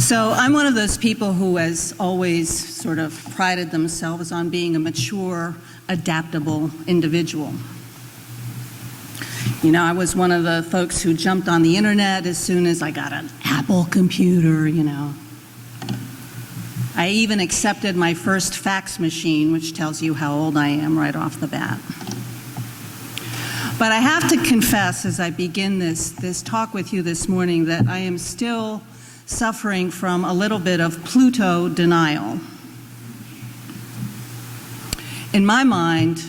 So I'm one of those people who has always sort of prided themselves on being a mature, adaptable individual. You know, I was one of the folks who jumped on the internet as soon as I got an Apple computer, you know. I even accepted my first fax machine, which tells you how old I am right off the bat. But I have to confess, as I begin this talk with you this morning, that I am still suffering from a little bit of Pluto denial. In my mind,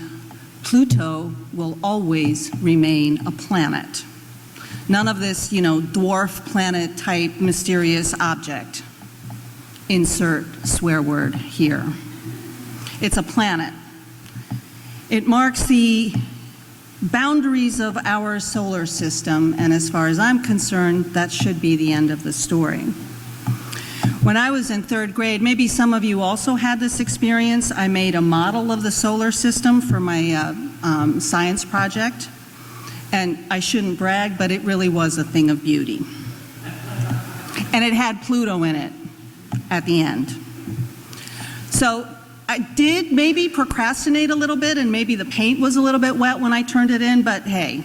Pluto will always remain a planet. None of this, you know, dwarf planet type mysterious object. Insert swear word here. It's a planet. It marks the boundaries of our solar system, and as far as I'm concerned, that should be the end of the story. When I was in third grade, maybe some of you also had this experience, I made a model of the solar system for my science project, and I shouldn't brag, but it really was a thing of beauty. And it had Pluto in it at the end. So I did maybe procrastinate a little bit, and maybe the paint was a little bit wet when I turned it in, but hey,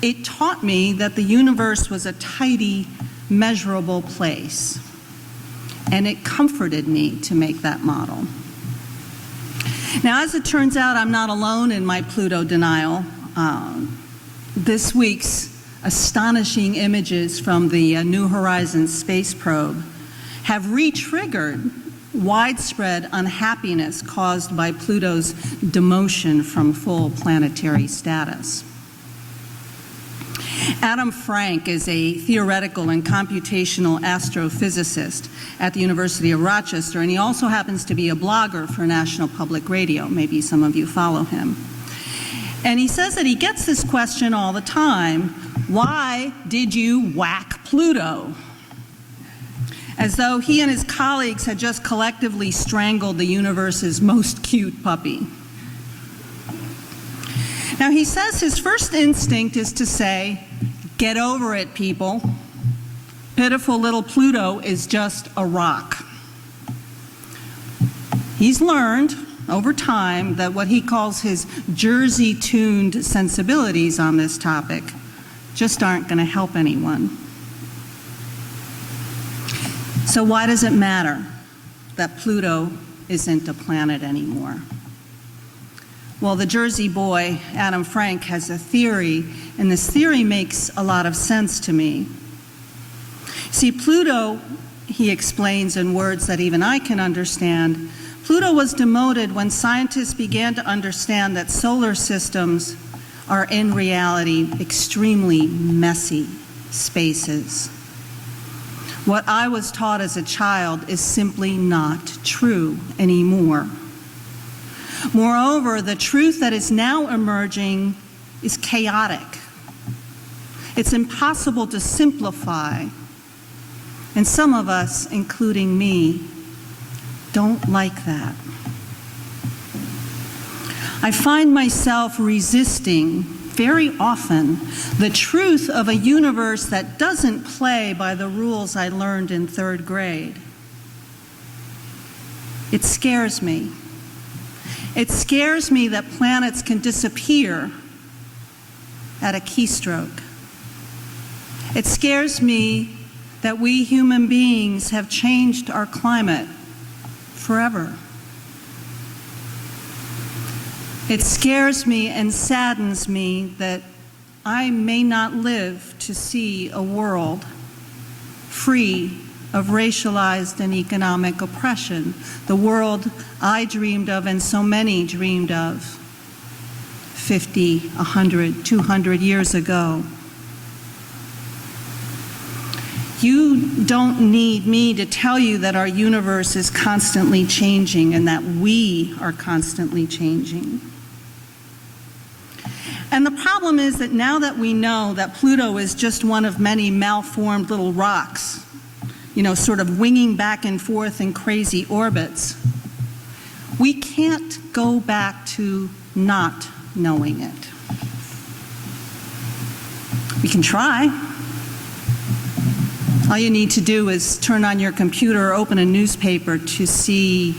it taught me that the universe was a tidy, measurable place. And it comforted me to make that model. Now, as it turns out, I'm not alone in my Pluto denial. This week's astonishing images from the New Horizons space probe have re-triggered widespread unhappiness caused by Pluto's demotion from full planetary status. Adam Frank is a theoretical and computational astrophysicist at the University of Rochester, and he also happens to be a blogger for National Public Radio. Maybe some of you follow him. And he says that he gets this question all the time: why did you whack Pluto? As though he and his colleagues had just collectively strangled the universe's most cute puppy. Now, he says his first instinct is to say, get over it, people. Pitiful little Pluto is just a rock. He's learned over time that what he calls his Jersey-tuned sensibilities on this topic just aren't going to help anyone. So why does it matter that Pluto isn't a planet anymore? Well, the Jersey boy, Adam Frank, has a theory, and this theory makes a lot of sense to me. See, Pluto, he explains in words that even I can understand, Pluto was demoted when scientists began to understand that solar systems are in reality extremely messy spaces. What I was taught as a child is simply not true anymore. Moreover, the truth that is now emerging is chaotic. It's impossible to simplify. And some of us, including me, don't like that. I find myself resisting very often the truth of a universe that doesn't play by the rules I learned in third grade. It scares me. It scares me that planets can disappear at a keystroke. It scares me that we human beings have changed our climate forever. It scares me and saddens me that I may not live to see a world free of racialized and economic oppression, the world I dreamed of and so many dreamed of 50, 100, 200 years ago. You don't need me to tell you that our universe is constantly changing and that we are constantly changing. And the problem is that now that we know that Pluto is just one of many malformed little rocks, you know, sort of winging back and forth in crazy orbits, we can't go back to not knowing it. We can try. All you need to do is turn on your computer or open a newspaper to see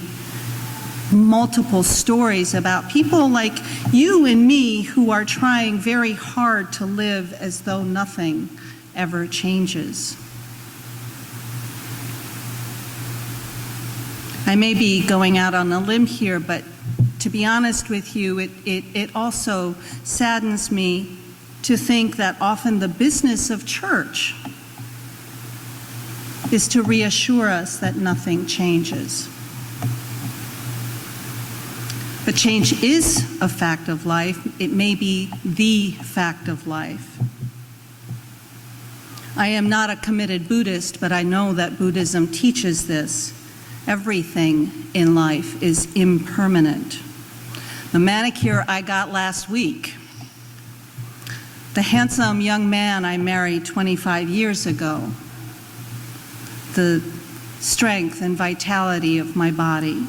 multiple stories about people like you and me who are trying very hard to live as though nothing ever changes. I may be going out on a limb here, but to be honest with you, it also saddens me to think that often the business of church is to reassure us that nothing changes. But change is a fact of life. It may be the fact of life. I am not a committed Buddhist, but I know that Buddhism teaches this. Everything in life is impermanent. The manicure I got last week, the handsome young man I married 25 years ago, the strength and vitality of my body.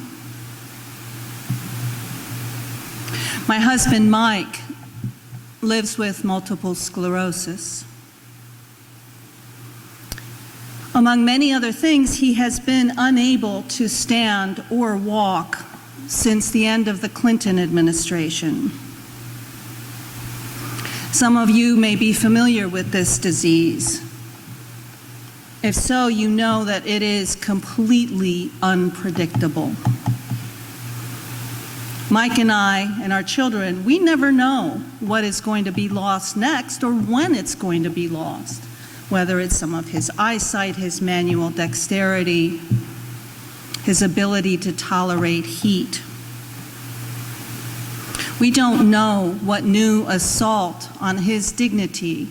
My husband, Mike, lives with multiple sclerosis. Among many other things, he has been unable to stand or walk since the end of the Clinton administration. Some of you may be familiar with this disease. If so, you know that it is completely unpredictable. Mike and I and our children, we never know what is going to be lost next or when it's going to be lost, whether it's some of his eyesight, his manual dexterity, his ability to tolerate heat. We don't know what new assault on his dignity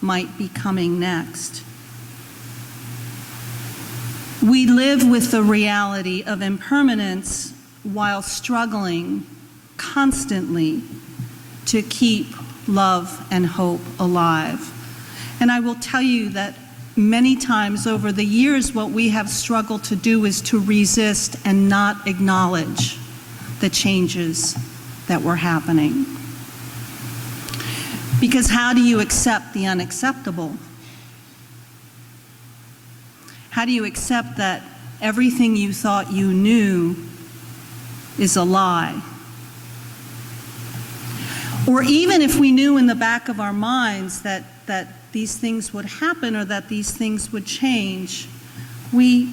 might be coming next. We live with the reality of impermanence while struggling constantly to keep love and hope alive. And I will tell you that many times over the years, what we have struggled to do is to resist and not acknowledge the changes that were happening. Because how do you accept the unacceptable? How do you accept that everything you thought you knew is a lie? Or even if we knew in the back of our minds that these things would happen or that these things would change, we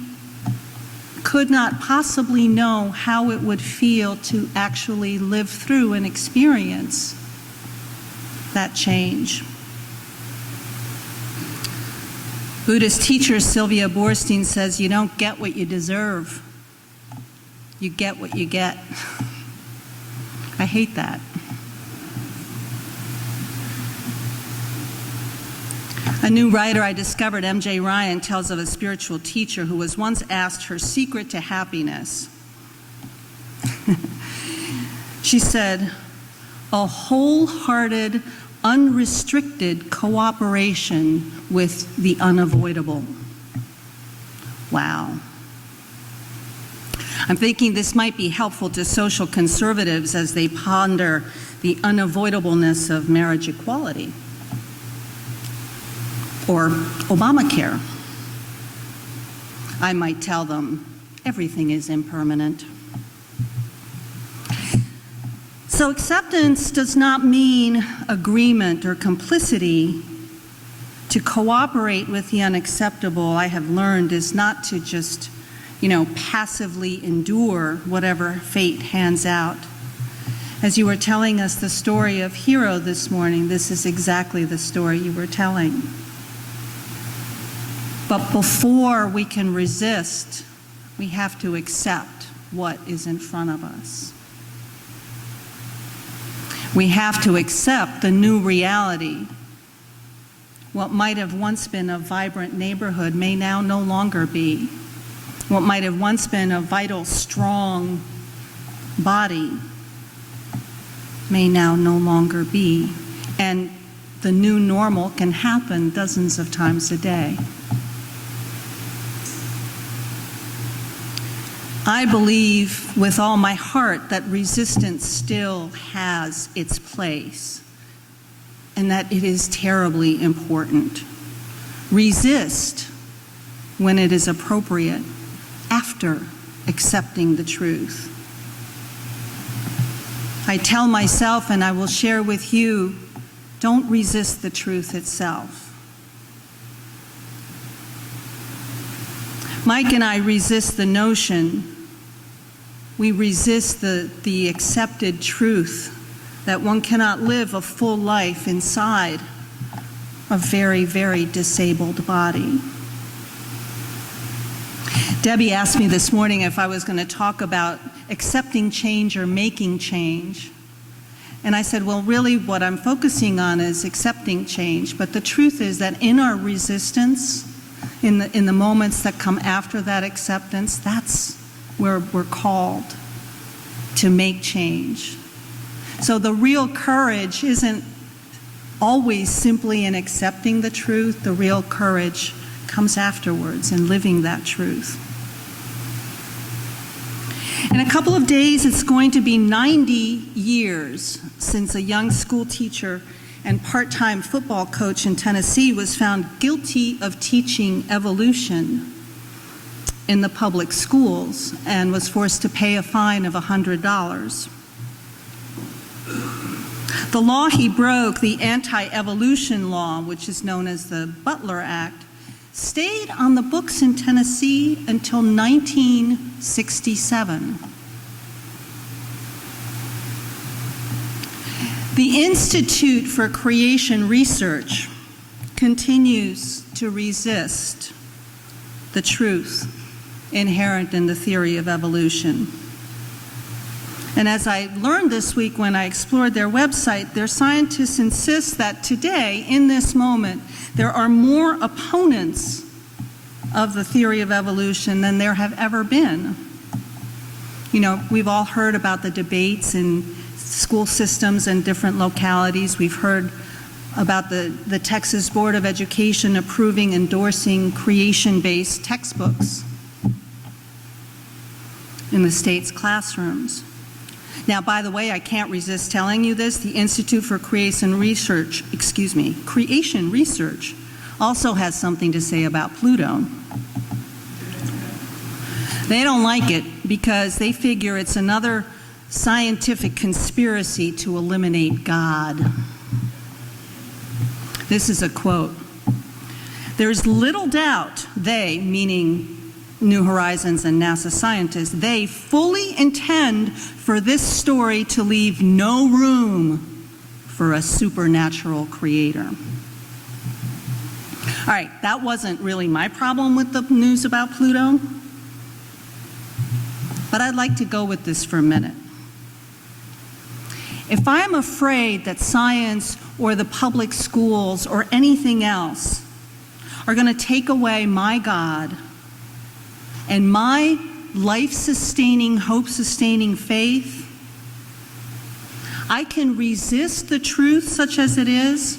could not possibly know how it would feel to actually live through and experience that change. Buddhist teacher Sylvia Boorstein says, you don't get what you deserve. You get what you get. I hate that. A new writer I discovered, M.J. Ryan, tells of a spiritual teacher who was once asked her secret to happiness. She said, a wholehearted, unrestricted cooperation with the unavoidable. Wow. I'm thinking this might be helpful to social conservatives as they ponder the unavoidableness of marriage equality or Obamacare. I might tell them everything is impermanent. So acceptance does not mean agreement or complicity. To cooperate with the unacceptable, I have learned, is not to just, passively endure whatever fate hands out. As you were telling us the story of Hero this morning, this is exactly the story you were telling. But before we can resist, we have to accept what is in front of us. We have to accept the new reality. What might have once been a vibrant neighborhood may now no longer be. What might have once been a vital, strong body may now no longer be. And the new normal can happen dozens of times a day. I believe with all my heart that resistance still has its place and that it is terribly important. Resist when it is appropriate, after accepting the truth. I tell myself, and I will share with you, don't resist the truth itself. Mike and I resist the notion, we resist the accepted truth that one cannot live a full life inside a very, very disabled body. Debbie asked me this morning if I was going to talk about accepting change or making change. And I said, well, really what I'm focusing on is accepting change. But the truth is that in our resistance, in the moments that come after that acceptance, that's where we're called to make change. So the real courage isn't always simply in accepting the truth. The real courage comes afterwards in living that truth. In a couple of days, it's going to be 90 years since a young school teacher and part-time football coach in Tennessee was found guilty of teaching evolution in the public schools and was forced to pay a fine of $100. The law he broke, the anti-evolution law, which is known as the Butler Act, stayed on the books in Tennessee until 1967. The Institute for Creation Research continues to resist the truth inherent in the theory of evolution. And as I learned this week when I explored their website, their scientists insist that today, in this moment, there are more opponents of the theory of evolution than there have ever been. You know, we've all heard about the debates in school systems and different localities. We've heard about the Texas Board of Education approving, endorsing creation-based textbooks in the state's classrooms. Now, by the way, I can't resist telling you this, the Institute for Creation Research also has something to say about Pluto. They don't like it because they figure it's another scientific conspiracy to eliminate God. This is a quote. There's little doubt they, meaning New Horizons and NASA scientists, they fully intend for this story to leave no room for a supernatural creator. All right, that wasn't really my problem with the news about Pluto, but I'd like to go with this for a minute. If I'm afraid that science or the public schools or anything else are going to take away my God and my life-sustaining, hope-sustaining faith, I can resist the truth such as it is,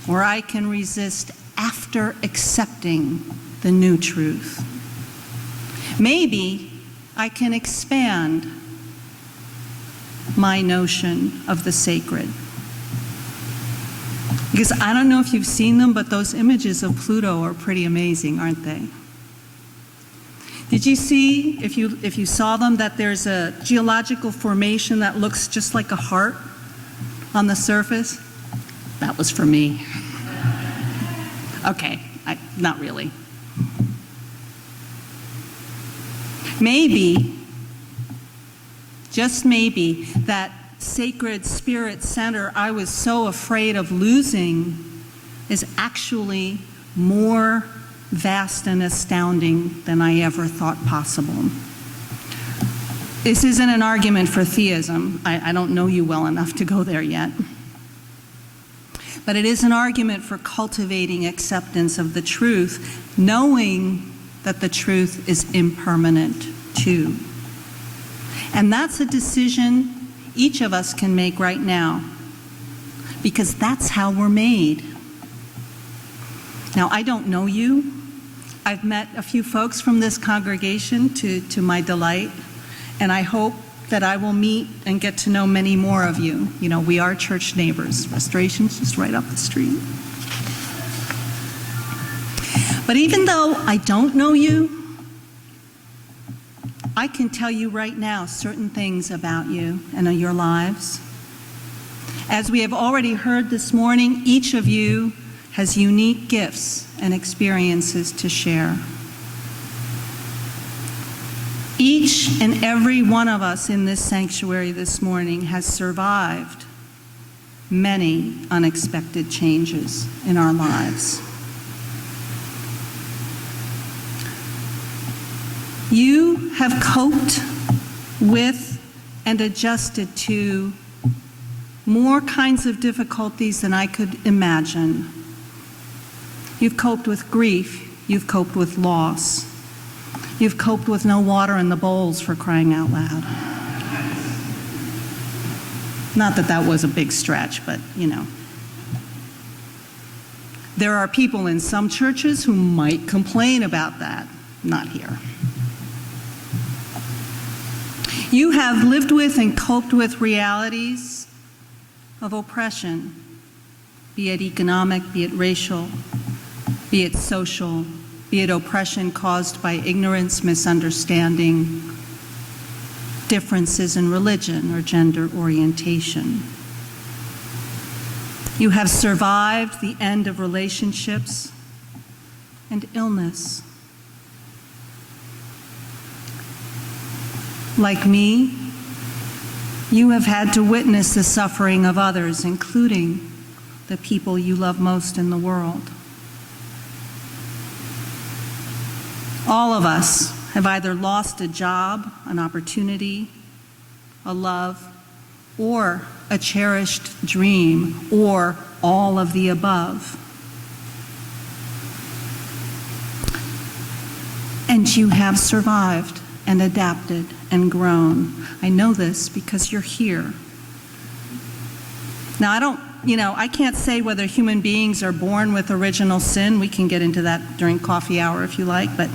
or I can resist after accepting the new truth. Maybe I can expand my notion of the sacred. Because I don't know if you've seen them, but those images of Pluto are pretty amazing, aren't they? Did you see, if you saw them, that there's a geological formation that looks just like a heart on the surface? That was for me. Okay, not really. Maybe, just maybe, that sacred spirit center I was so afraid of losing is actually more vast and astounding than I ever thought possible. This isn't an argument for theism. I don't know you well enough to go there yet. But it is an argument for cultivating acceptance of the truth, knowing that the truth is impermanent too. And that's a decision each of us can make right now, because that's how we're made. Now, I don't know you. I've met a few folks from this congregation to my delight, and I hope that I will meet and get to know many more of you. You know, we are church neighbors. Restoration's just right up the street. But even though I don't know you, I can tell you right now certain things about you and your lives. As we have already heard this morning, each of you has unique gifts and experiences to share. Each and every one of us in this sanctuary this morning has survived many unexpected changes in our lives. You have coped with and adjusted to more kinds of difficulties than I could imagine. You've coped with grief. You've coped with loss. You've coped with no water in the bowls, for crying out loud. Not that that was a big stretch, but you know. There are people in some churches who might complain about that. Not here. You have lived with and coped with realities of oppression, be it economic, be it racial, be it social, be it oppression caused by ignorance, misunderstanding, differences in religion or gender orientation. You have survived the end of relationships and illness. Like me, you have had to witness the suffering of others, including the people you love most in the world. All of us have either lost a job, an opportunity, a love, or a cherished dream, or all of the above. And you have survived and adapted and grown. I know this because you're here. Now, I can't say whether human beings are born with original sin. We can get into that during coffee hour if you like, but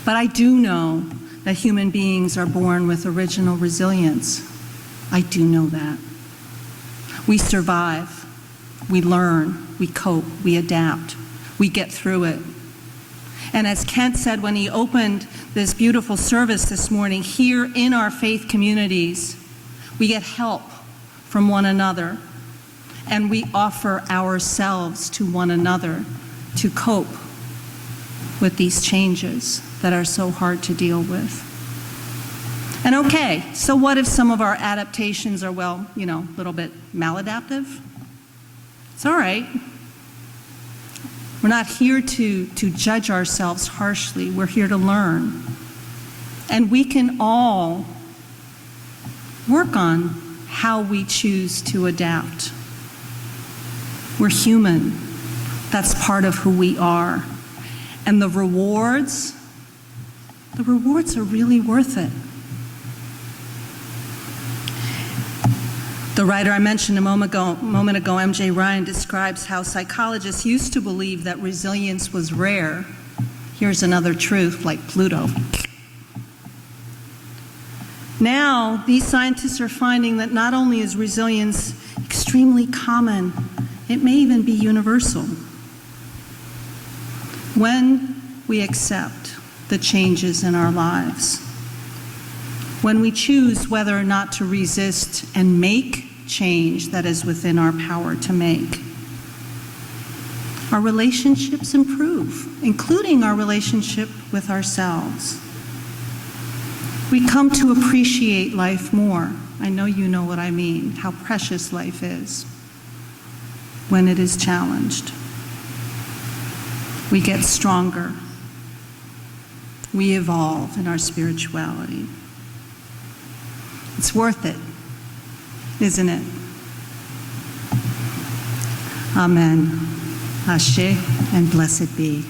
I do know that human beings are born with original resilience. I do know that. We survive, we learn, we cope, we adapt, we get through it. And as Kent said when he opened this beautiful service this morning, here in our faith communities, we get help from one another, and we offer ourselves to one another to cope with these changes that are so hard to deal with. And okay, so what if some of our adaptations are, a little bit maladaptive? It's all right. We're not here to judge ourselves harshly. We're here to learn. And we can all work on how we choose to adapt. We're human. That's part of who we are. And the rewards are really worth it. The writer I mentioned a moment ago, M.J. Ryan, describes how psychologists used to believe that resilience was rare. Here's another truth, like Pluto. Now, these scientists are finding that not only is resilience extremely common, it may even be universal. When we accept the changes in our lives, when we choose whether or not to resist and make change that is within our power to make, our relationships improve, including our relationship with ourselves. We come to appreciate life more. I know you know what I mean, how precious life is when it is challenged. We get stronger. We evolve in our spirituality. It's worth it, isn't it? Amen. Ashe, and blessed be.